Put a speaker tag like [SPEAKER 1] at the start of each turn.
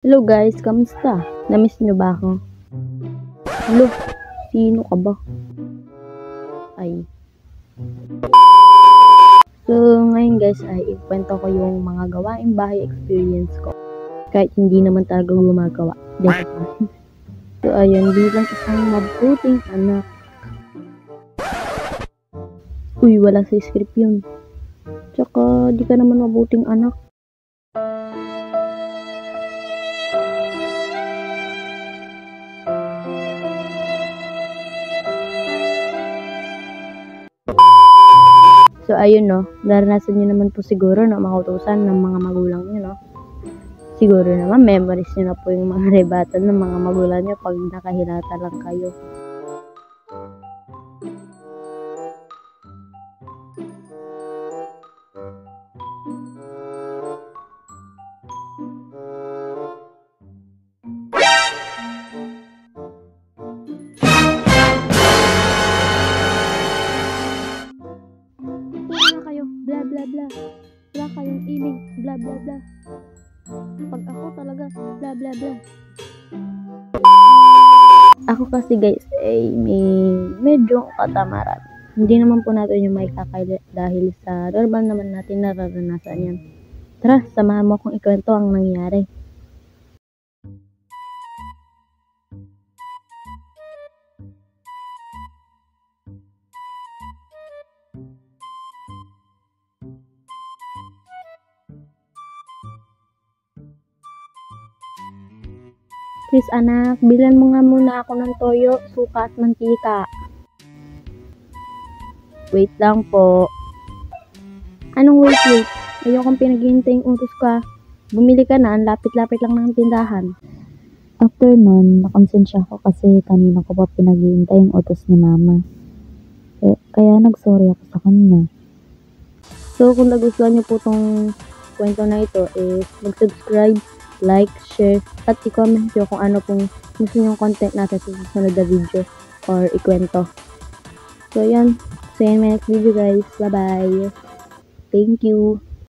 [SPEAKER 1] Hello guys, kamusta? Namiss niyo ba ako? Hello, sino ka ba? Ay. So, ngayon guys ay ikwento ko yung mga gawaing bahay experience ko. Kahit hindi naman talaga gumagawa. So, ayun, bilang isang mabuting anak. Uy, wala sa script yun. Tsaka, di ka naman mabuting anak. So, ayun no, naranasan nyo naman po siguro na makautusan ng mga magulang nyo, no? Siguro naman, memories nyo na po yung mga rebatan ng mga magulang nyo pag nakahilata lang kayo. Bla bla bla, wala kayong ibig, bla bla bla. Pag ako talaga, bla bla bla. Ako kasi guys ay medyo katamaran. Hindi naman po natin yung may kakaila dahil sa normal naman natin nararanasan yan. Tara, samahan mo akong ikwento ang nangyari. Please anak, bilan mo nga muna ako ng toyo, suka at mantika. Wait lang po. Anong wait? Ayokong pinaghihintay yung utos ka. Bumili ka na, ang lapit-lapit lang ng tindahan.
[SPEAKER 2] After nun, nakonsensya ako kasi kanina ko pa pinaghihintay yung utos ni mama. Kaya nagsorry ako sa kanya.
[SPEAKER 1] So kung nagustuhan niyo po tong kwento na ito is mag-subscribe, like, share, at i-comment nyo kung ano pong gusto nyong content natin sa susunod na video or ikwento. So yan, see you in my next video guys. Bye bye. Thank you.